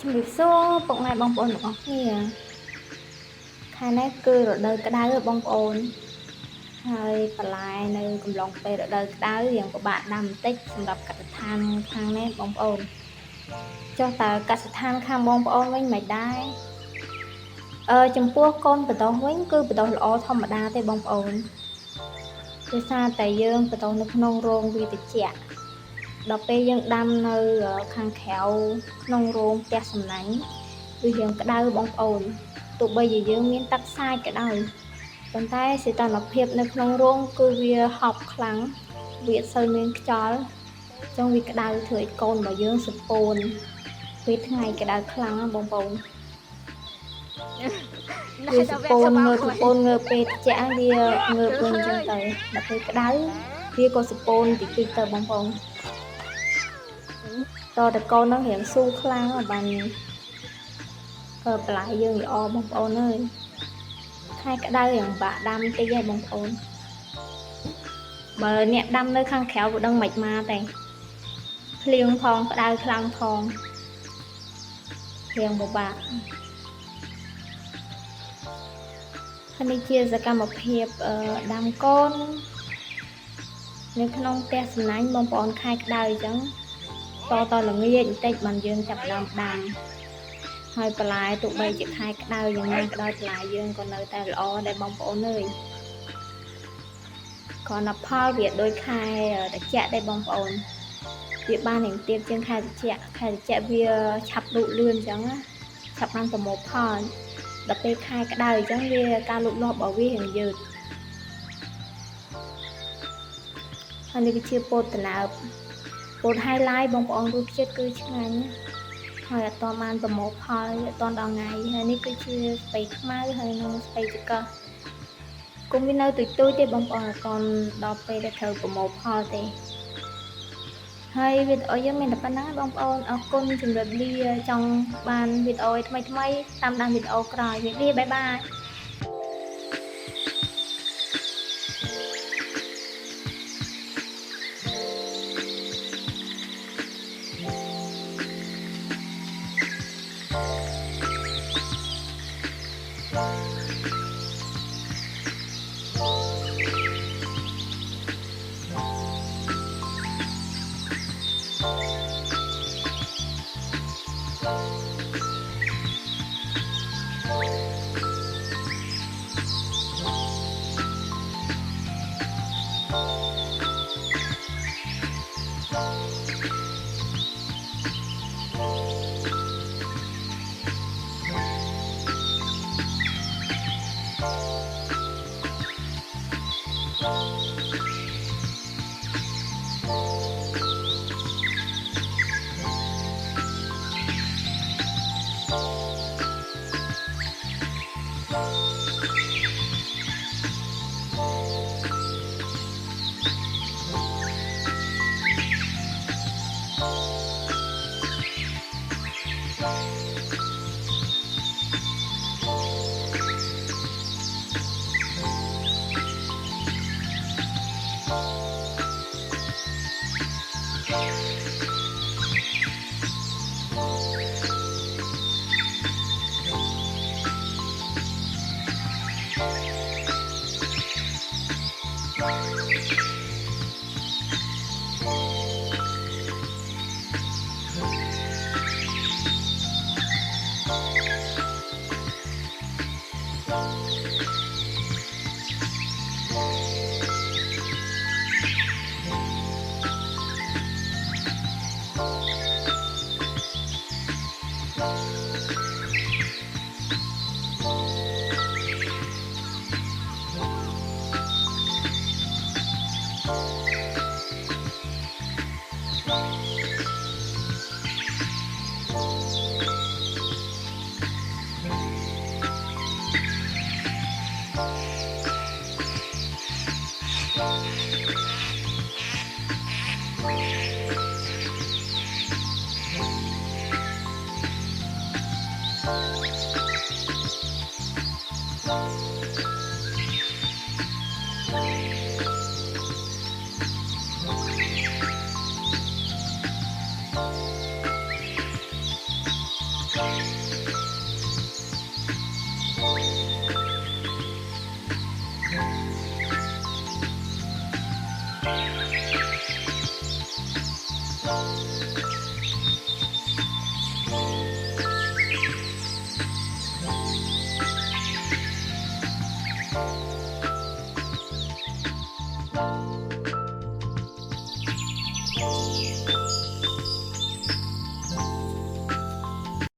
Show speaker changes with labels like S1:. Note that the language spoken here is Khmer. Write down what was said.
S1: ជំរាបសួរពុកម៉ែបងប្អូនទាំងអស់គ្នាខែនេះគឺរដូវក្តៅបងប្អូនហើយបន្លែនៅកំឡុងពេលរដូវក្តៅរៀងពិបាកដាំបន្តិចសម្រាប់កសិដ្ឋានខាងនេះបងប្អូនចុះតើកសិដ្ឋានខាងបងប្អូនវិញមិនដែរចំពោះកូនបដោះវិញគឺបដោះល្អធម្មតាទេបងប្អូនដោយសារតែយើងបដោះនៅក្នុងរោងវាត្រជាក់ដល់ពេលយើងដាំនៅខាងក្រៅក្នុងរោងផ្ទះសំណាញ់វារៀងក្តៅបងប្អូនទោះបីជាយើងមានទឹកសាច់ក៏ដោយប៉ុន្តែសីតុណ្ហភាពនៅក្នុងរោងគឺវាហប់ខ្លាំងវាអត់សូវមានខ្យល់អញ្ចឹងវាក្តៅធ្វើឲ្យកូនរបស់យើងសពូនពេលថ្ងៃក្តៅខ្លាំងបងប្អូនវាសពូនងើបពេលត្រជាក់វាងើបវិញអញ្ចឹងទៅដល់ពេលក្តៅវាក៏សពូនតិចតិចទៅបងប្អូនតើតកូននឹងរៀងស៊ូខ្លាំងបានបន្លែយើងល្អបងប្អូនអើយខែក្តៅរៀងបាក់ដាំតិចឯងបងប្អូនបើអ្នកដាំនៅខាងក្រៅក៏ដឹងមិនមកទេភ្លៀងផងក្តៅខ្លាំងផងរៀងពិបាកហើយនេះជាសកម្មភាពដាំកូននៅក្នុងផ្ទះសំណាញ់បងប្អូនខែក្តៅអញ្ចឹងតល្ងាចបន្តិចបានយើងចាប់ដើមដាំហើយបន្លែទោះបីជាខែក្តៅយ៉ាងណាក៏ដោយបន្លែយើងក៏នៅតែល្អដែរបងប្អូនអើយគ្រាន់តែផលវាដូចខែត្រជាក់ដែរបងប្អូនវាបាននឹងទៀតជាងខែត្រជាក់វាឆាប់លូតលឿនអញ្ចឹងឆាប់បានប្រមូលផលដល់ពេលខែក្តៅអញ្ចឹងវាការលូតលាស់របស់វារៀងយឺតហើយនេះវាជាពោតត្នោតពោត highlight បងប្អូនរសជាតិគឺឆ្ងាញ់ហើយអត់តបានប្រមូលផលអត់តដល់ថ្ងៃហើយនេះគឺជាស្ពៃខ្មៅហើយនឹងស្ពៃចង្កឹះគុំវានៅទុយទេបងប្អូនអត់តដល់ពេលដែលត្រូវប្រមូលផលទេហើយវីដេអូយើងមានតែប៉ុណ្ណឹងបងប្អូនអរគុណជម្រាបលាចង់បានវីដេអូថ្មីតាមដានវីដេអូក្រោយវាបាយបាយ